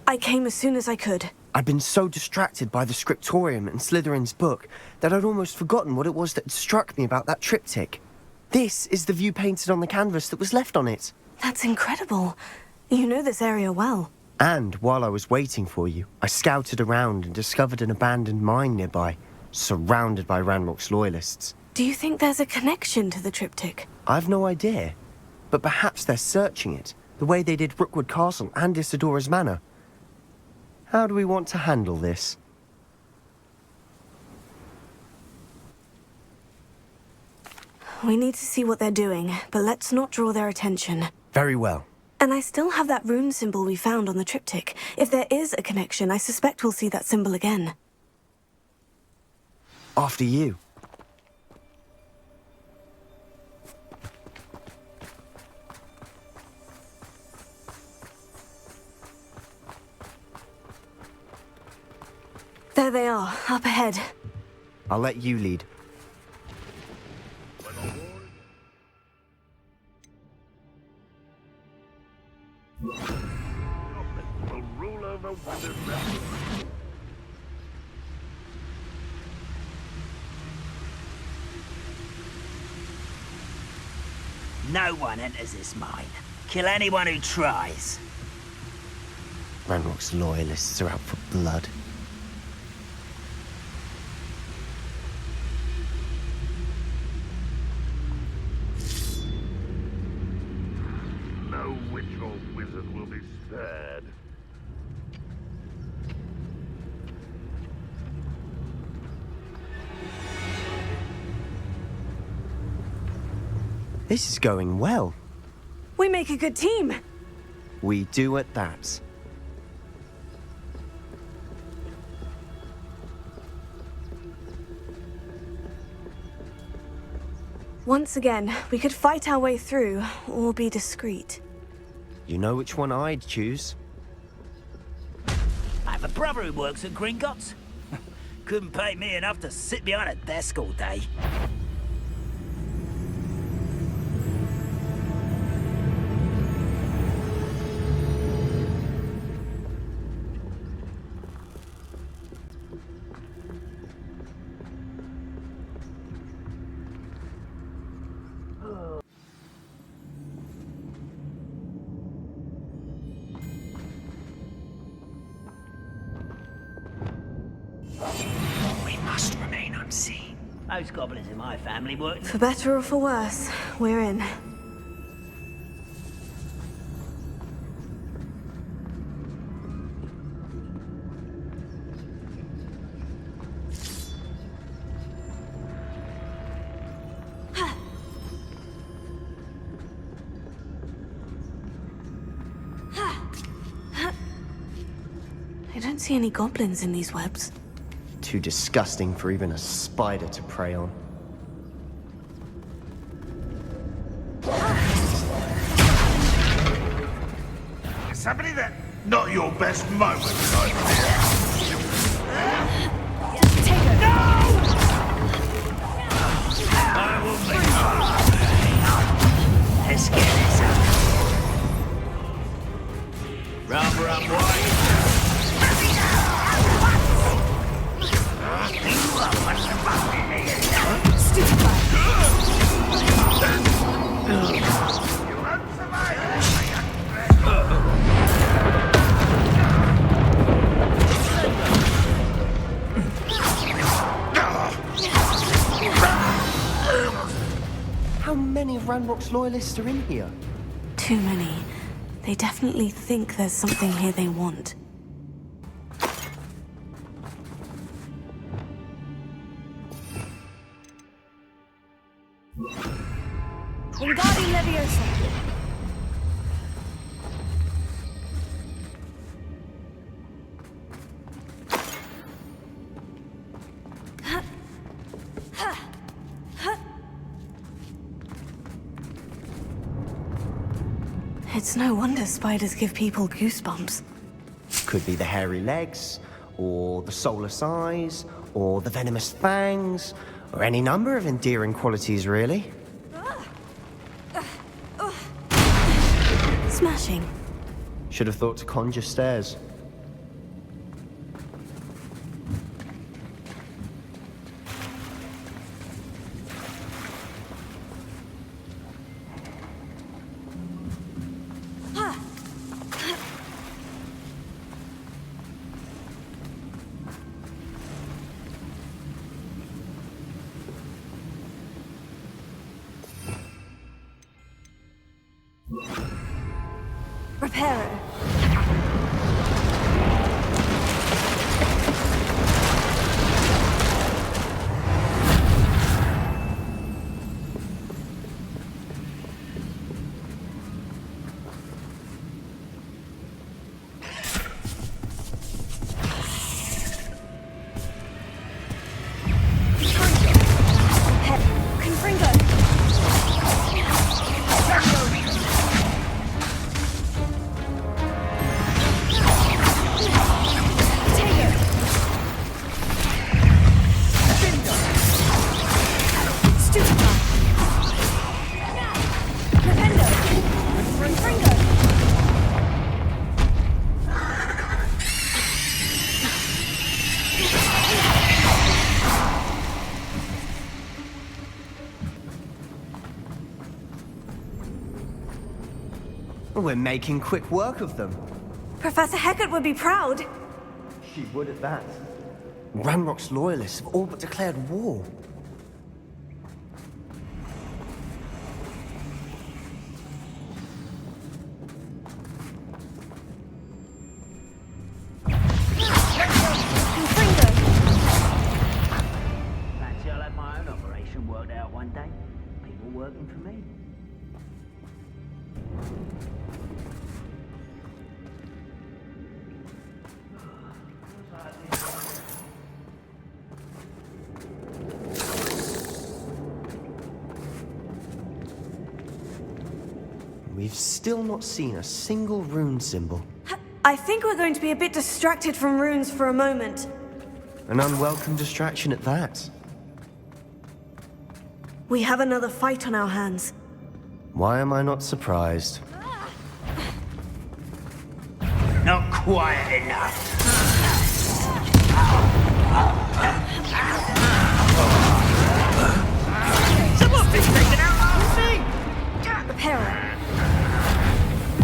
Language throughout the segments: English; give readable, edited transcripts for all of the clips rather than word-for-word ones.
I came as soon as I could. I'd been so distracted by the scriptorium and Slytherin's book that I'd almost forgotten what it was that struck me about that triptych. This is the view painted on the canvas that was left on it. That's incredible. You know this area well. And while I was waiting for you, I scouted around and discovered an abandoned mine nearby, surrounded by Ranrock's loyalists. Do you think there's a connection to the triptych? I've no idea, but perhaps they're searching it, the way they did Rookwood Castle and Isidora's Manor. How do we want to handle this? We need to see what they're doing, but let's not draw their attention. Very well. And I still have that rune symbol we found on the triptych. If there is a connection, I suspect we'll see that symbol again. After you. There they are, up ahead. I'll let you lead. Will rule over Winterfell. No one enters this mine. Kill anyone who tries. Ranrock's loyalists are out for blood. No witch or wizard will be spared. This is going well. We make a good team. We do at that. Once again, we could fight our way through, or be discreet. You know which one I'd choose? I have a brother who works at Gringotts. Couldn't pay me enough to sit behind a desk all day. We must remain unseen. Most goblins in my family work. For better or for worse, we're in. I don't see any goblins in these webs. Too disgusting for even a spider to prey on. Is somebody there? Not your best moment, over here. I will make Let's get this up. Run, boy. How many of Ranrock's loyalists are in here? Too many. They definitely think there's something here they want. Wingardium Leviosa. It's no wonder spiders give people goosebumps. Could be the hairy legs, or the soulless eyes, or the venomous fangs, or any number of endearing qualities, really. Smashing. Should have thought to conjure stairs. Reparo. We're making quick work of them. Professor Hecat would be proud. She would at that. Ranrock's loyalists have all but declared war. Fancy I'll have my own operation worked out one day. People working for me. We've still not seen a single rune symbol. I think we're going to be a bit distracted from runes for a moment. An unwelcome distraction at that. We have another fight on our hands. Why am I not surprised? Not quiet enough. Someone's been taking out our thing! Reparo.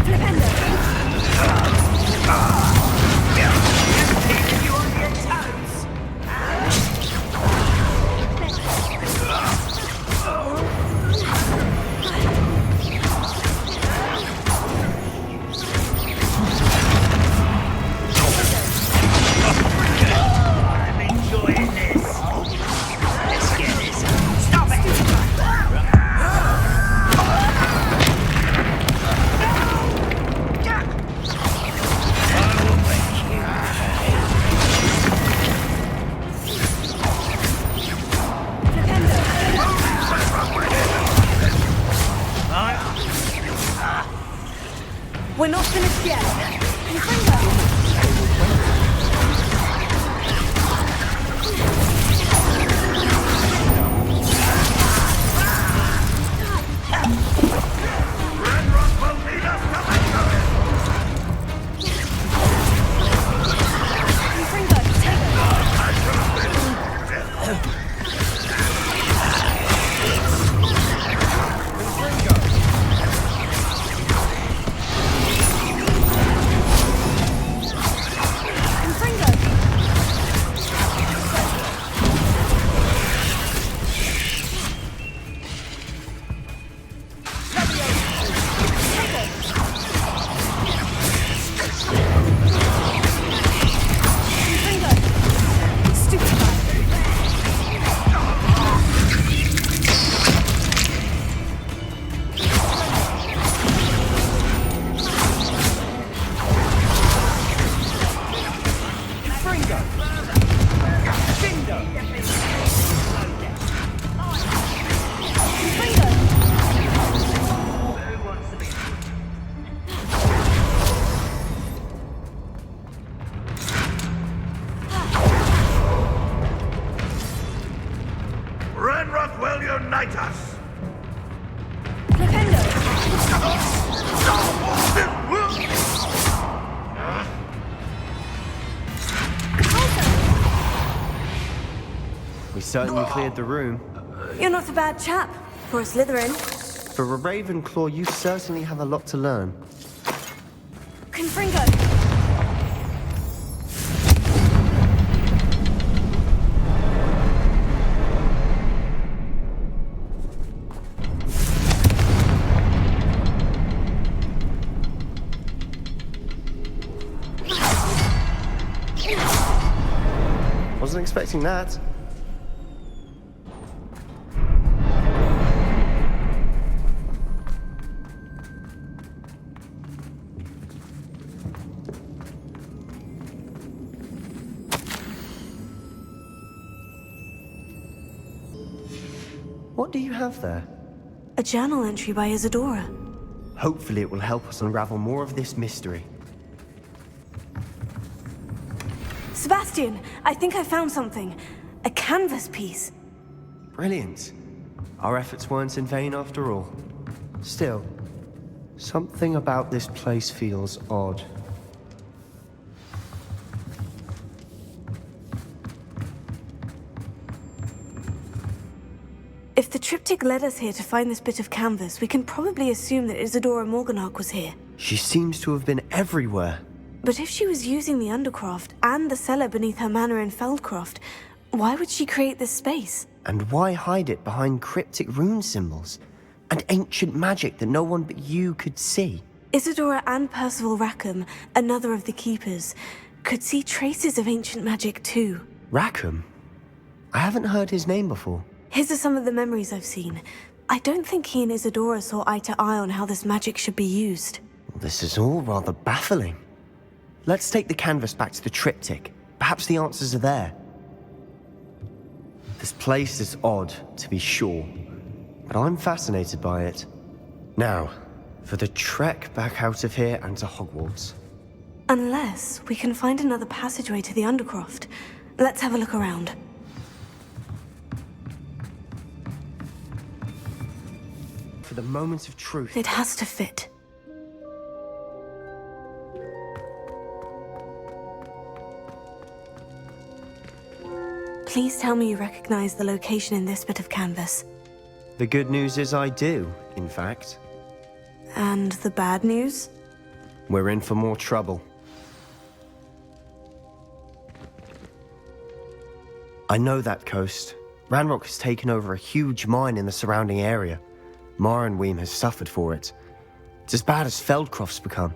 Flipendo. Keeping you on your toes. I'm enjoying this. Let's get this. Stop it! We're not finished yet. Confringo. Ranrock won't need us to let go. Confringo, take it. traitors! Flipendo! We certainly cleared the room. You're not a bad chap for a Slytherin. For a Ravenclaw, you certainly have a lot to learn. Confringo! Wasn't expecting that. What do you have there? A journal entry by Isadora. Hopefully it will help us unravel more of this mystery. Sebastian, I think I found something. A canvas piece. Brilliant. Our efforts weren't in vain after all. Still, something about this place feels odd. If the triptych led us here to find this bit of canvas, we can probably assume that Isadora Morganach was here. She seems to have been everywhere. But if she was using the Undercroft and the cellar beneath her manor in Feldcroft, why would she create this space? And why hide it behind cryptic rune symbols? And ancient magic that no one but you could see? Isadora and Percival Rackham, another of the Keepers, could see traces of ancient magic too. Rackham? I haven't heard his name before. His are some of the memories I've seen. I don't think he and Isadora saw eye to eye on how this magic should be used. This is all rather baffling. Let's take the canvas back to the triptych. Perhaps the answers are there. This place is odd, to be sure, but I'm fascinated by it. Now, for the trek back out of here and to Hogwarts. Unless we can find another passageway to the Undercroft. Let's have a look around. For the moment of truth. It has to fit. Please tell me you recognize the location in this bit of canvas. The good news is I do, in fact. And the bad news? We're in for more trouble. I know that coast. Ranrock has taken over a huge mine in the surrounding area. Mornweem has suffered for it. It's as bad as Feldcroft's become.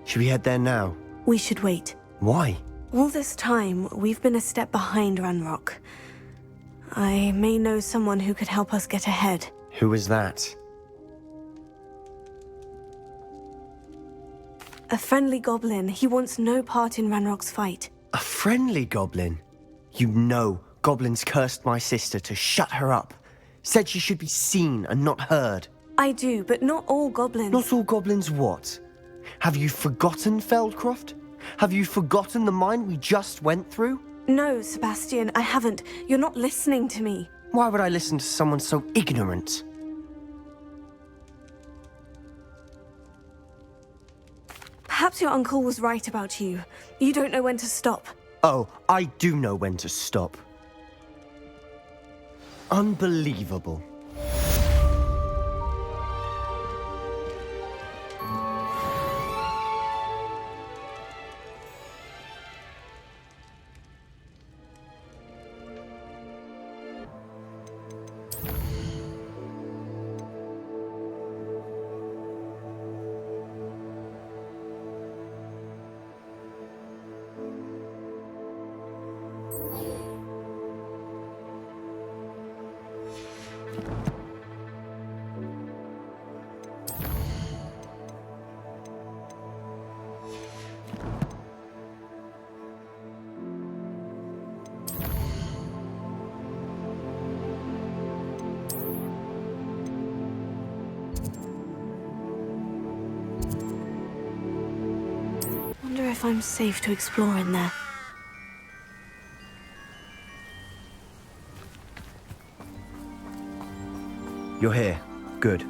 Should we head there now? We should wait. Why? All this time, we've been a step behind Ranrock. I may know someone who could help us get ahead. Who is that? A friendly goblin. He wants no part in Ranrock's fight. A friendly goblin? You know, goblins cursed my sister to shut her up. Said she should be seen and not heard. I do, but not all goblins. Not all goblins what? Have you forgotten Feldcroft? Have you forgotten the mine we just went through? No, Sebastian, I haven't. You're not listening to me. Why would I listen to someone so ignorant? Perhaps your uncle was right about you. You don't know when to stop. Oh, I do know when to stop. Unbelievable. Wonder if I'm safe to explore in there. You're here. Good.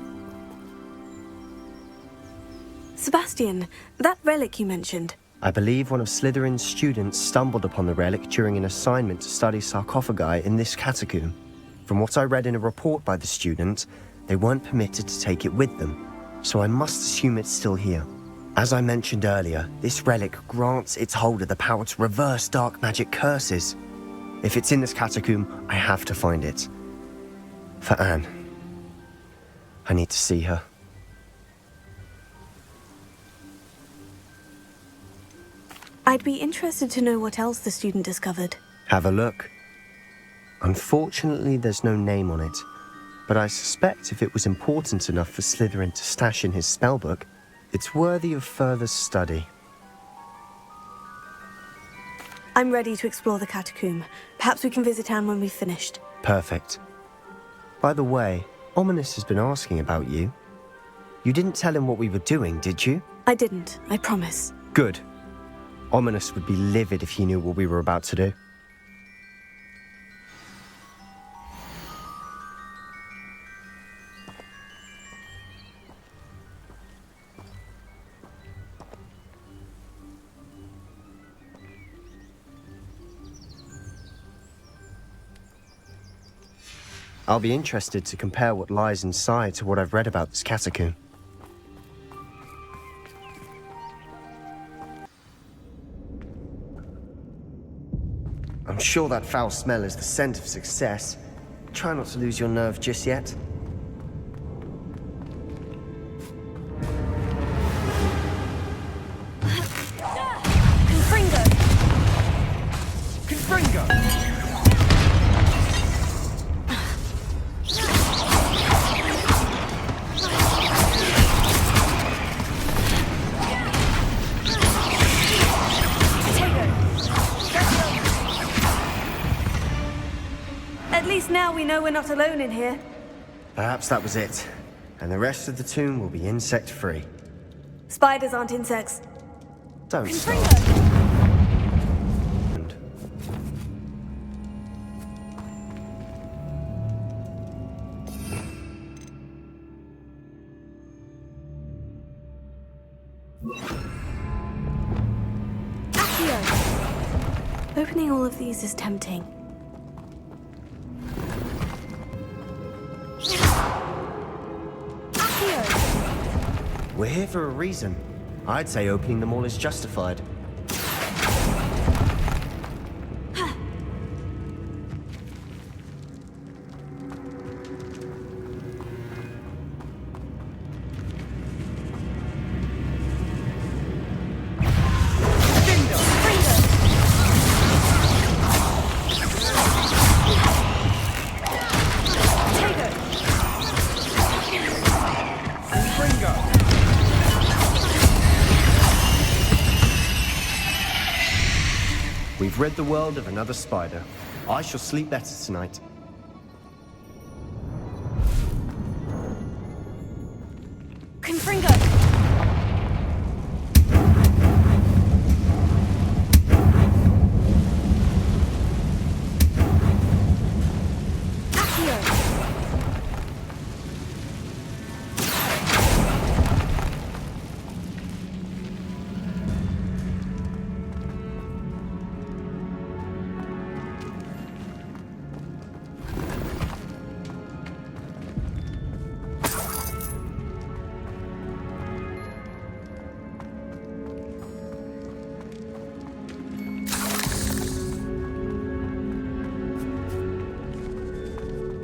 Sebastian, that relic you mentioned. I believe one of Slytherin's students stumbled upon the relic during an assignment to study sarcophagi in this catacomb. From what I read in a report by the student, they weren't permitted to take it with them, so I must assume it's still here. As I mentioned earlier, this relic grants its holder the power to reverse dark magic curses. If it's in this catacomb, I have to find it. For Anne. I need to see her. I'd be interested to know what else the student discovered. Have a look. Unfortunately, there's no name on it, but I suspect if it was important enough for Slytherin to stash in his spellbook, it's worthy of further study. I'm ready to explore the catacomb. Perhaps we can visit Anne when we've finished. Perfect. By the way, Ominous has been asking about you. You didn't tell him what we were doing, did you? I didn't, I promise. Good. Ominous would be livid if he knew what we were about to do. I'll be interested to compare what lies inside to what I've read about this catacomb. I'm sure that foul smell is the scent of success. Try not to lose your nerve just yet. Confringo! Confringo! At least now we know we're not alone in here. Perhaps that was it. And the rest of the tomb will be insect-free. Spiders aren't insects. Don't start. Accio! Opening all of these is tempting. We're here for a reason. I'd say opening them all is justified. We've rid the world of another spider. I shall sleep better tonight. Confringo!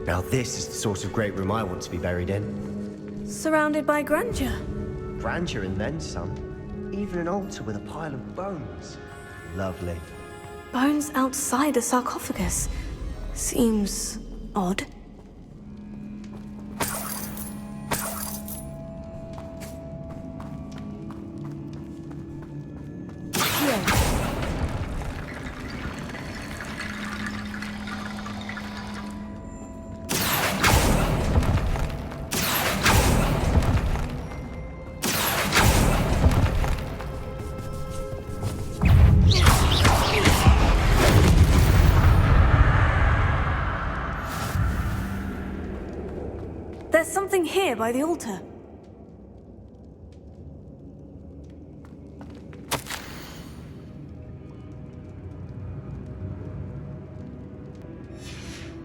Now this is the sort of great room I want to be buried in. Surrounded by grandeur. Grandeur and then some. Even an altar with a pile of bones. Lovely. Bones outside a sarcophagus. Seems odd. here by the altar.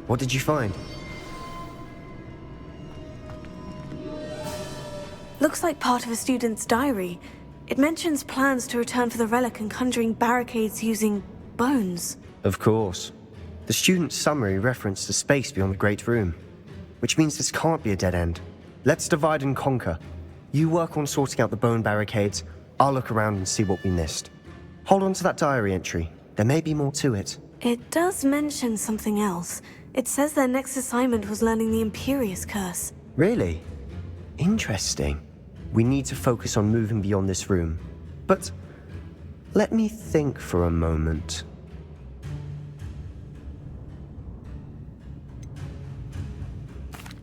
What did you find? Looks like part of a student's diary. It mentions plans to return for the relic and conjuring barricades using bones. Of course. The student's summary referenced the space beyond the Great Room, which means this can't be a dead end. Let's divide and conquer. You work on sorting out the bone barricades, I'll look around and see what we missed. Hold on to that diary entry. There may be more to it. It does mention something else. It says their next assignment was learning the Imperious Curse. Really? Interesting. We need to focus on moving beyond this room. But let me think for a moment.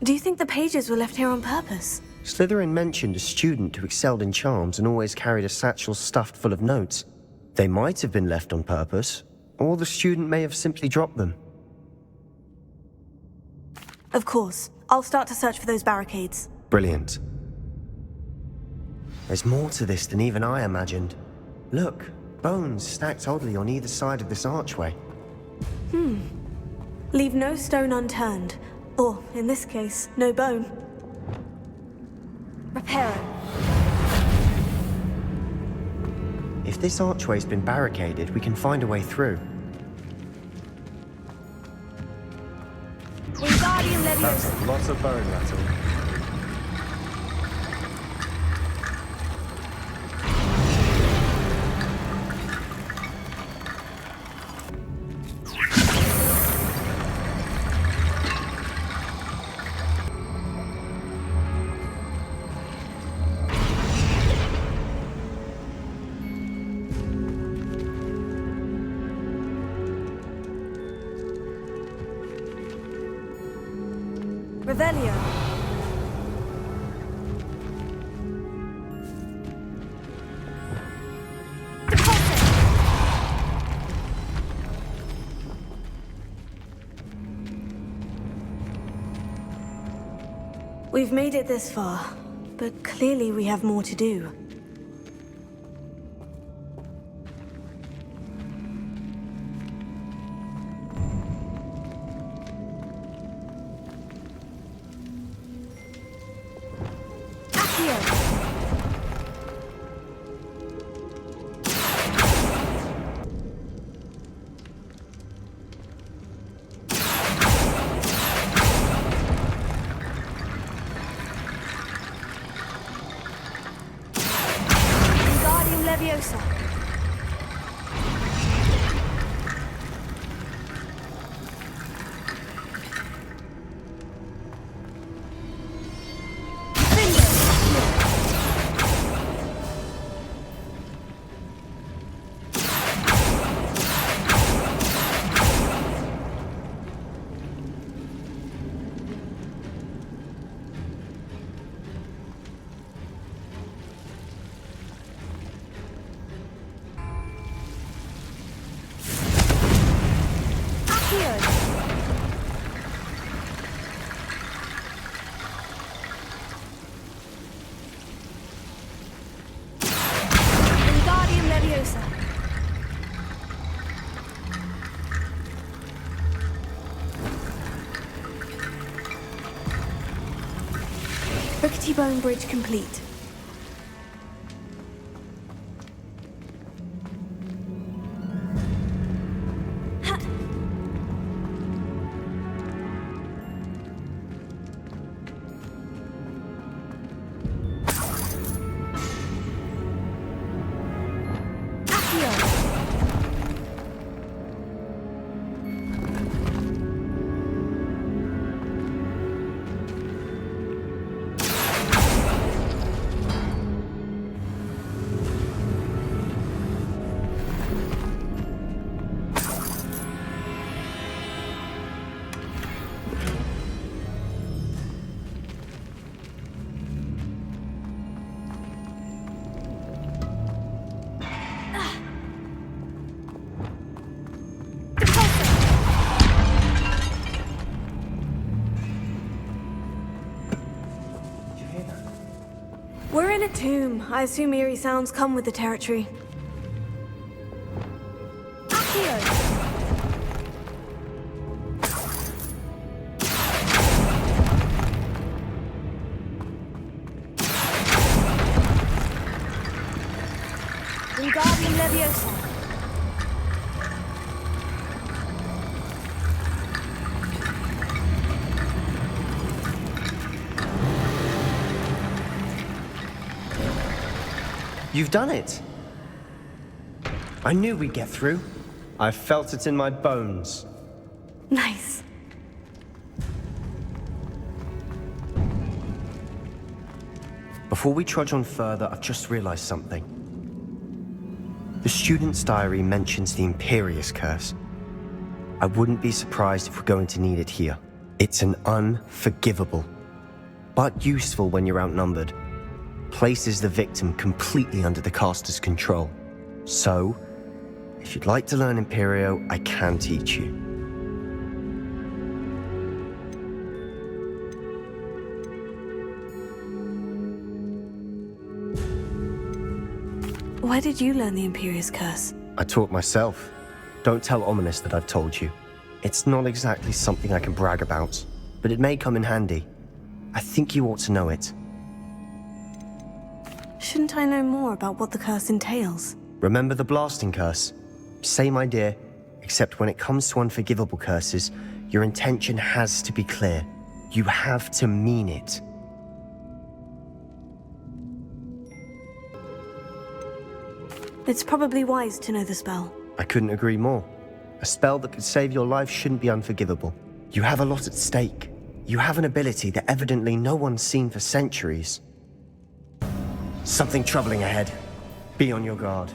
Do you think the pages were left here on purpose? Slytherin mentioned a student who excelled in charms and always carried a satchel stuffed full of notes. They might have been left on purpose, or the student may have simply dropped them. Of course. I'll start to search for those barricades. Brilliant. There's more to this than even I imagined. Look, bones stacked oddly on either side of this archway. Leave no stone unturned. Or, in this case, no bone. Reparo. If this archway's been barricaded, we can find a way through. Wingardium Leviosa. That's lots of bone rattle. Revelio. We've made it this far, but clearly we have more to do. Wingardium Leviosa. Wingardium Leviosa. Rickety Bone Bridge complete. We're in a tomb. I assume eerie sounds come with the territory. Accio! Wingardium Leviosa. You've done it! I knew we'd get through. I felt it in my bones. Nice. Before we trudge on further, I've just realized something. The student's diary mentions the Imperius Curse. I wouldn't be surprised if we're going to need it here. It's an unforgivable, but useful when you're outnumbered. Places the victim completely under the caster's control. So, if you'd like to learn Imperio, I can teach you. Where did you learn the Imperius Curse? I taught myself. Don't tell Ominous that I've told you. It's not exactly something I can brag about, but it may come in handy. I think you ought to know it. Shouldn't I know more about what the curse entails? Remember the blasting curse? Same idea, except when it comes to unforgivable curses, your intention has to be clear. You have to mean it. It's probably wise to know the spell. I couldn't agree more. A spell that could save your life shouldn't be unforgivable. You have a lot at stake. You have an ability that evidently no one's seen for centuries. Something troubling ahead. Be on your guard.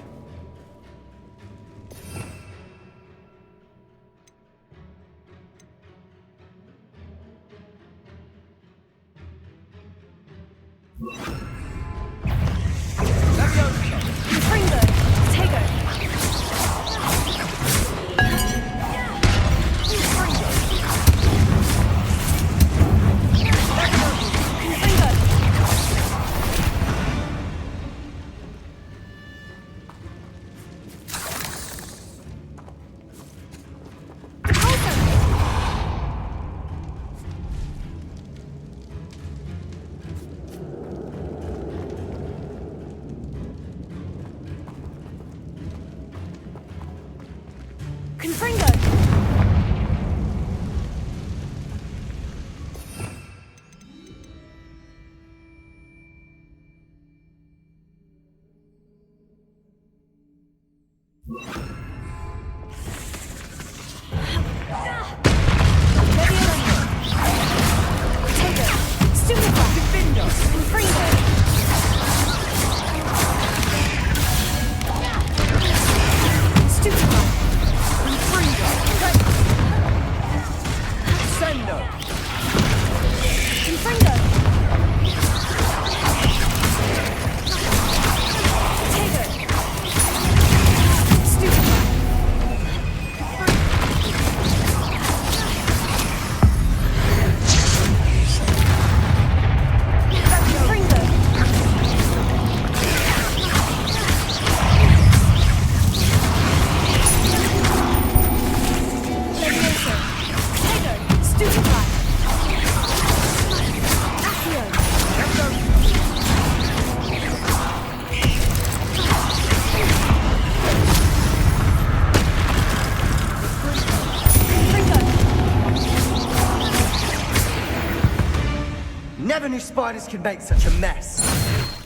Never knew spiders could make such a mess.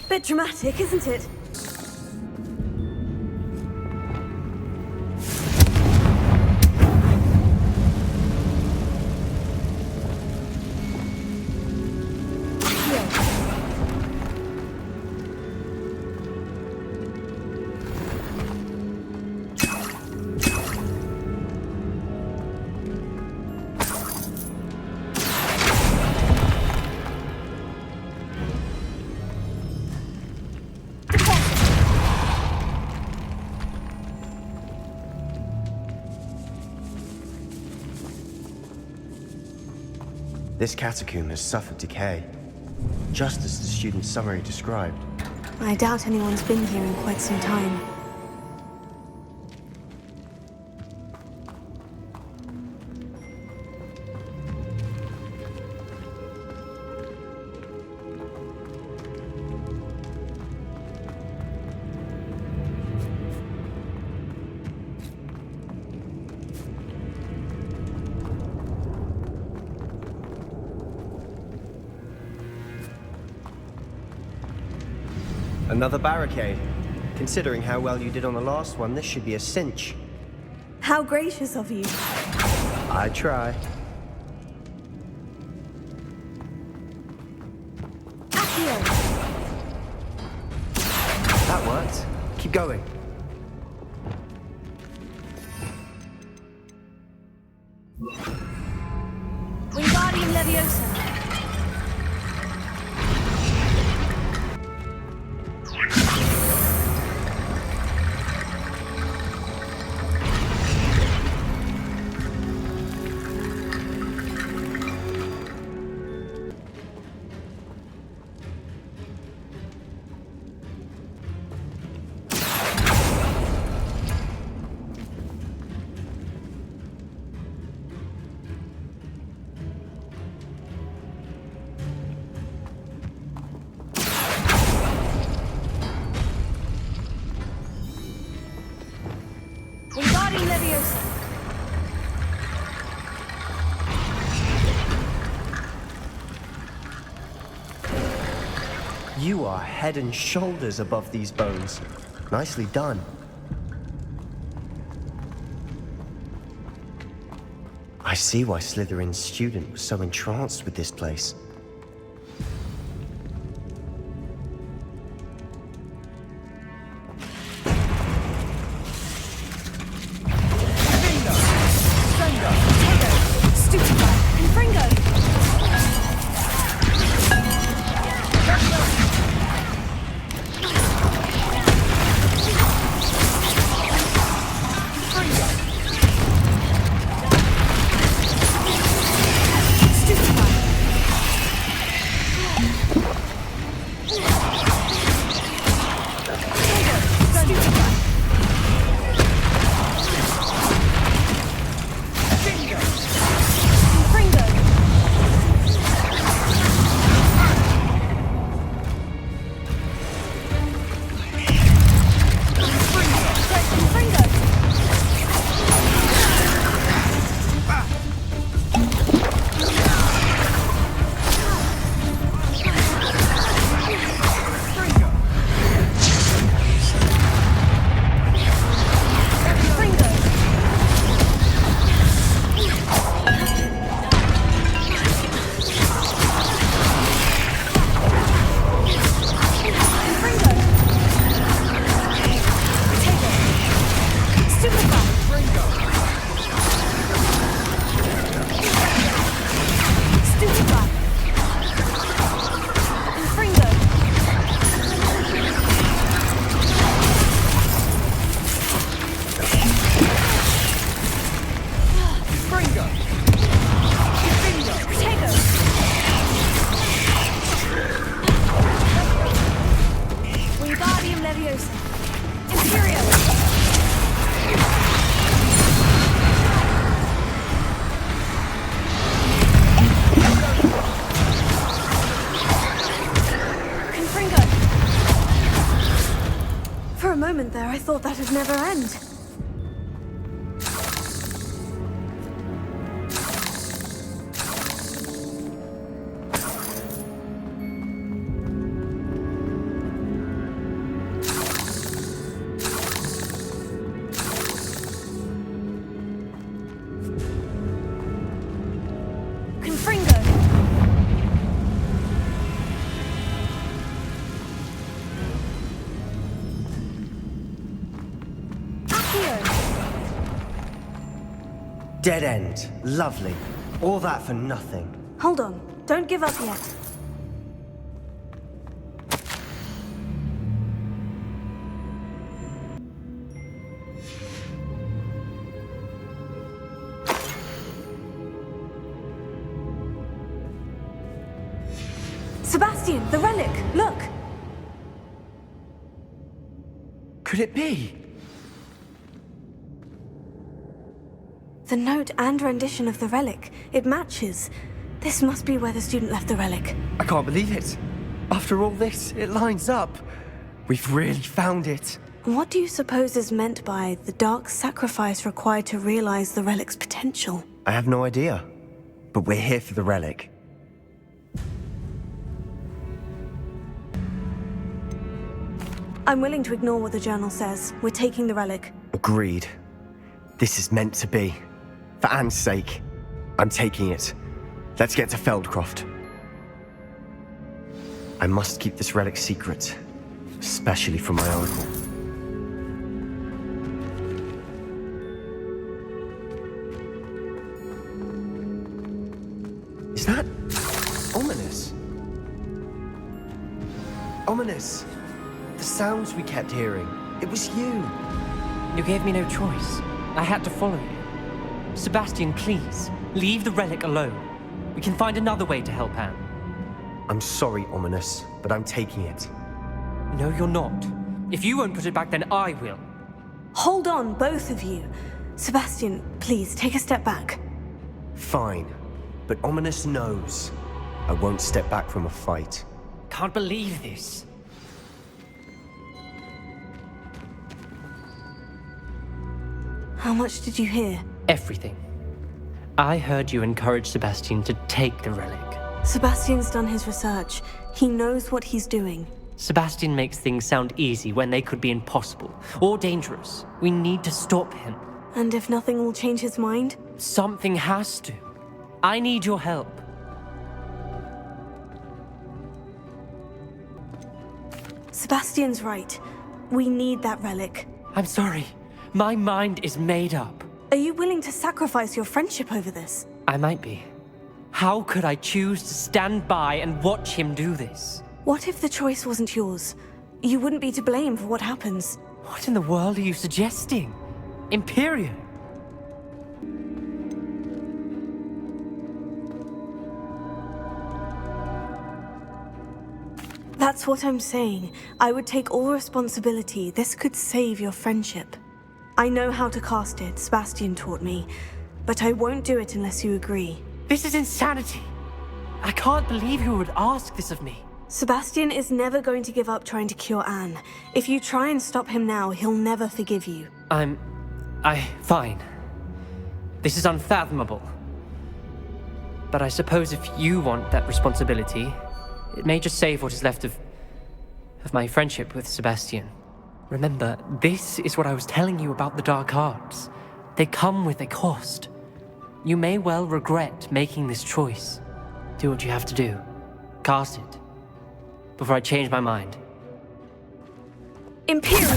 Bit dramatic, isn't it? This catacomb has suffered decay, just as the student's summary described. I doubt anyone's been here in quite some time. Another barricade. Considering how well you did on the last one, this should be a cinch. How gracious of you. I try. Accio! That worked. Keep going. Wingardium Leviosa! Wingardium Leviosa! You are head and shoulders above these bones. Nicely done. I see why Slytherin's student was so entranced with this place. There, I thought that'd never end. Dead end. Lovely. All that for nothing. Hold on. Don't give up yet. Sebastian, the relic! Look! could it be? The note and rendition of the relic, it matches. This must be where the student left the relic. I can't believe it. After all this, it lines up. We've really found it. What do you suppose is meant by the dark sacrifice required to realize the relic's potential? I have no idea. But we're here for the relic. I'm willing to ignore what the journal says. We're taking the relic. Agreed. This is meant to be. For Anne's sake, I'm taking it. Let's get to Feldcroft. I must keep this relic secret, especially from my uncle. Is that ominous? Ominous! The sounds we kept hearing. It was you. You gave me no choice. I had to follow you. Sebastian, please, leave the relic alone. We can find another way to help Anne. I'm sorry, Ominous, but I'm taking it. No, you're not. If you won't put it back, then I will. Hold on, both of you. Sebastian, please, take a step back. Fine, but Ominous knows I won't step back from a fight. Can't believe this. How much did you hear? Everything. I heard you encourage Sebastian to take the relic. Sebastian's done his research. He knows what he's doing. Sebastian makes things sound easy when they could be impossible or dangerous. We need to stop him. And if nothing will change his mind? Something has to. I need your help. Sebastian's right. We need that relic. I'm sorry. My mind is made up. Are you willing to sacrifice your friendship over this? I might be. How could I choose to stand by and watch him do this? What if the choice wasn't yours? You wouldn't be to blame for what happens. What in the world are you suggesting? Imperium? That's what I'm saying. I would take all responsibility. This could save your friendship. I know how to cast it, Sebastian taught me, but I won't do it unless you agree. This is insanity. I can't believe you would ask this of me. Sebastian is never going to give up trying to cure Anne. If you try and stop him now, he'll never forgive you. Fine. This is unfathomable. But I suppose if you want that responsibility, it may just save what is left of my friendship with Sebastian. Remember, this is what I was telling you about the dark arts. They come with a cost. You may well regret making this choice. Do what you have to do. Cast it. Before I change my mind. Imperium!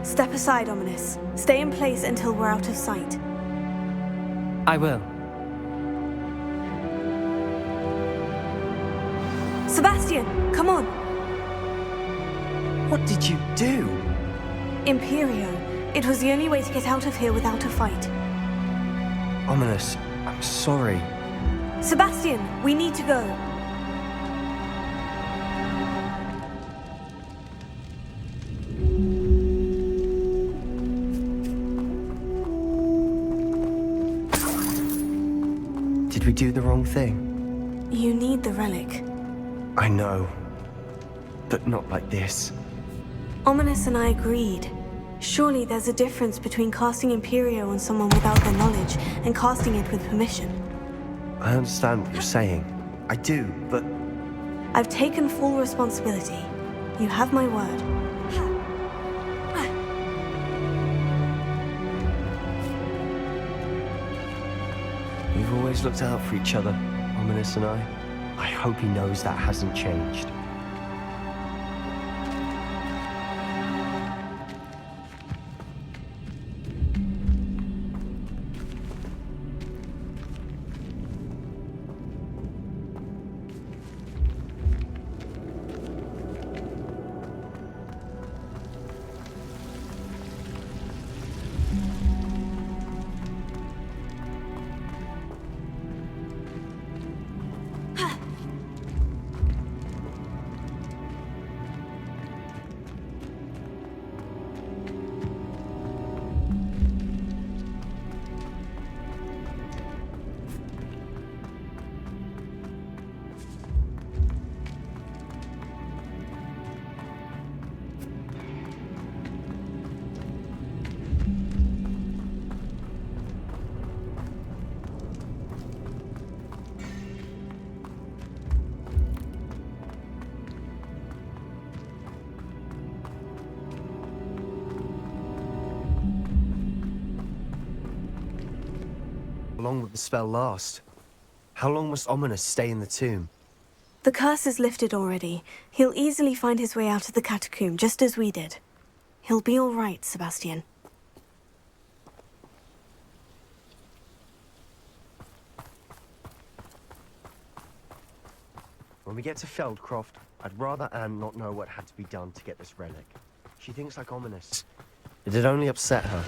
Step aside, Ominous. Stay in place until we're out of sight. I will. Sebastian, come on! What did you do? Imperio. It was the only way to get out of here without a fight. Ominous, I'm sorry. Sebastian, we need to go. Did we do the wrong thing? You need the relic. I know. But not like this. Ominous and I agreed. Surely there's a difference between casting Imperio on someone without their knowledge and casting it with permission. I understand what you're saying. I do, but... I've taken full responsibility. You have my word. We've always looked out for each other, Ominous and I. I hope he knows that hasn't changed. How long will the spell last? How long must Ominous stay in the tomb? The curse is lifted already. He'll easily find his way out of the catacomb, just as we did. He'll be all right, Sebastian. When we get to Feldcroft, I'd rather Anne not know what had to be done to get this relic. She thinks like Ominous. It'd only upset her.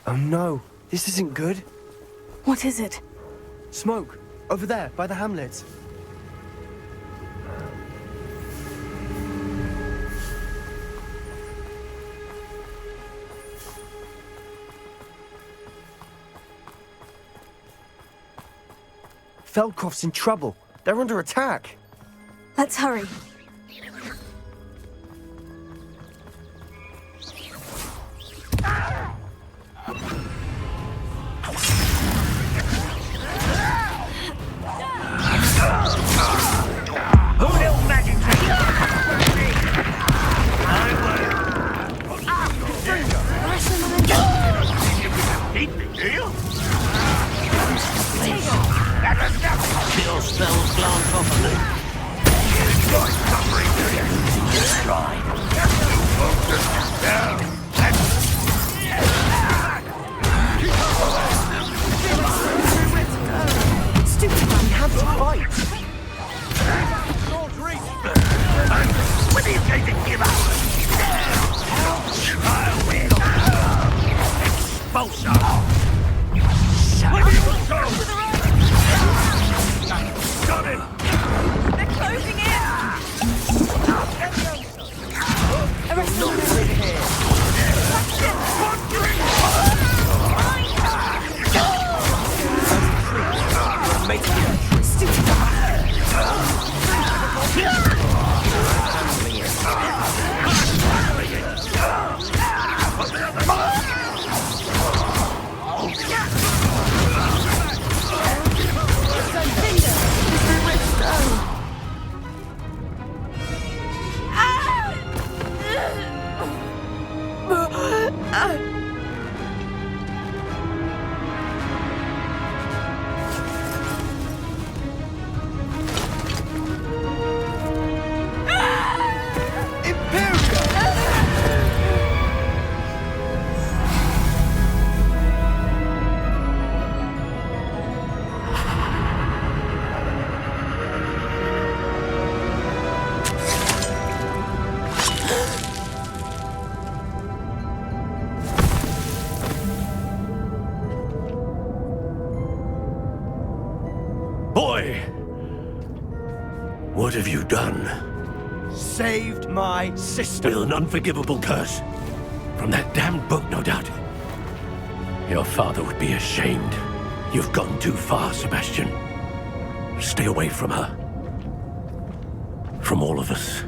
Oh no, this isn't good. What is it? Smoke, over there, by the hamlet. Feldcroft's in trouble. They're under attack. Let's hurry. Your spells glance off of me. Stupid man, you have to fight. When are you going to give up? I will. Expulsion. Where do you want to go? Got it. They're closing in. Arrest them. Boy! What have you done? Saved my sister. With an unforgivable curse. From that damned book, no doubt. Your father would be ashamed. You've gone too far, Sebastian. Stay away from her. From all of us.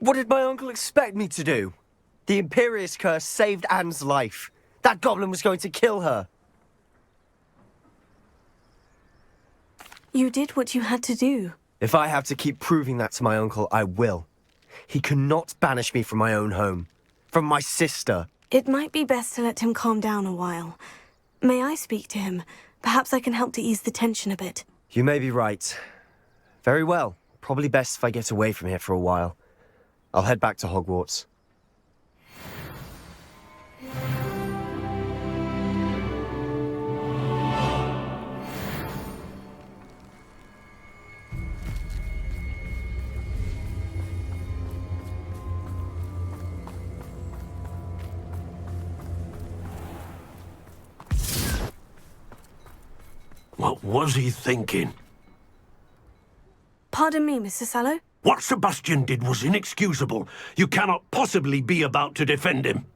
What did my uncle expect me to do? The Imperious curse saved Anne's life. That goblin was going to kill her. You did what you had to do. If I have to keep proving that to my uncle, I will. He cannot banish me from my own home. From my sister. It might be best to let him calm down a while. May I speak to him? Perhaps I can help to ease the tension a bit. You may be right. Very well. Probably best if I get away from here for a while. I'll head back to Hogwarts. What was he thinking? Pardon me, Mr. Sallow? What Sebastian did was inexcusable. You cannot possibly be about to defend him.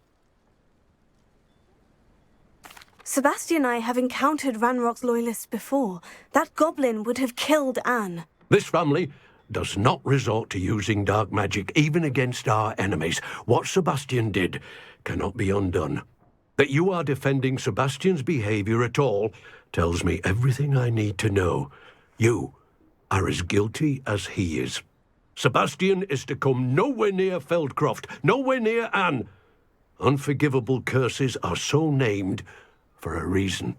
Sebastian and I have encountered Ranrock's loyalists before. That goblin would have killed Anne. This family does not resort to using dark magic even against our enemies. What Sebastian did cannot be undone. That you are defending Sebastian's behavior at all tells me everything I need to know. You are as guilty as he is. Sebastian is to come nowhere near Feldcroft, nowhere near Anne. Unforgivable curses are so named for a reason.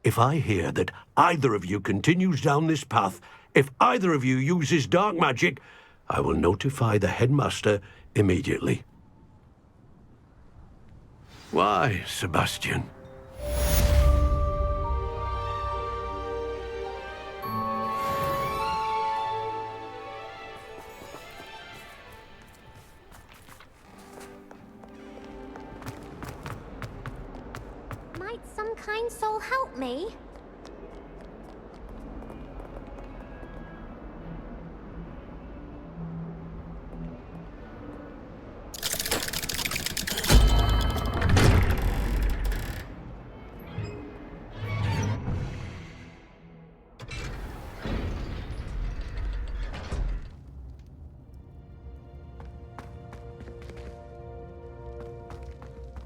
If I hear that either of you continues down this path, if either of you uses dark magic, I will notify the headmaster immediately. Why, Sebastian? Might some kind soul help me?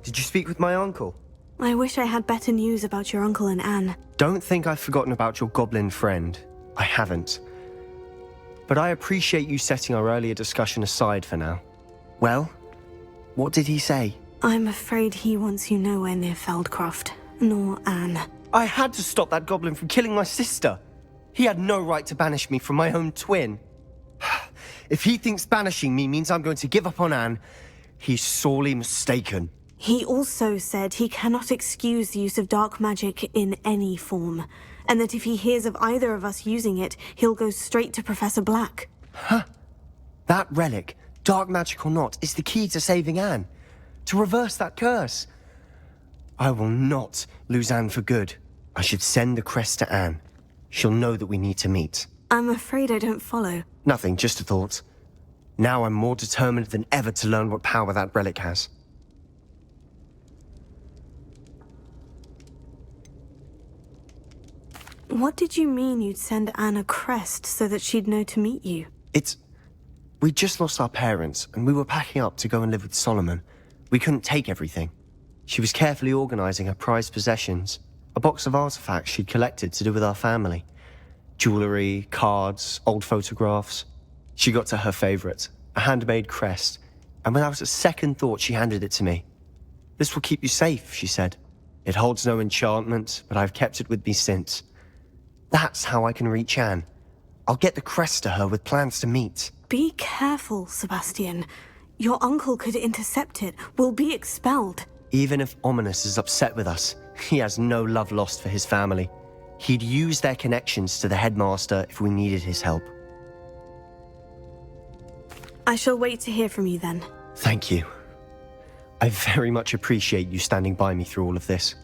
Did you speak with my uncle? I wish I had better news about your uncle and Anne. Don't think I've forgotten about your goblin friend. I haven't. But I appreciate you setting our earlier discussion aside for now. Well, what did he say? I'm afraid he wants you nowhere near Feldcroft, nor Anne. I had to stop that goblin from killing my sister. He had no right to banish me from my own twin. If he thinks banishing me means I'm going to give up on Anne, he's sorely mistaken. He also said he cannot excuse the use of dark magic in any form, and that if he hears of either of us using it, he'll go straight to Professor Black. Huh? That relic, dark magic or not, is the key to saving Anne. To reverse that curse. I will not lose Anne for good. I should send the crest to Anne. She'll know that we need to meet. I'm afraid I don't follow. Nothing, just a thought. Now I'm more determined than ever to learn what power that relic has. What did you mean you'd send Anne a crest so that she'd know to meet you? We just lost our parents, and we were packing up to go and live with Solomon. We couldn't take everything. She was carefully organizing her prized possessions, a box of artifacts she'd collected to do with our family. Jewelry, cards, old photographs. She got to her favorite, a handmade crest, and without a second thought she handed it to me. "This will keep you safe," she said. "It holds no enchantment, but I've kept it with me since. That's how I can reach Anne. I'll get the crest to her with plans to meet." Be careful, Sebastian. Your uncle could intercept it. We'll be expelled. Even if Ominous is upset with us, he has no love lost for his family. He'd use their connections to the headmaster if we needed his help. I shall wait to hear from you then. Thank you. I very much appreciate you standing by me through all of this.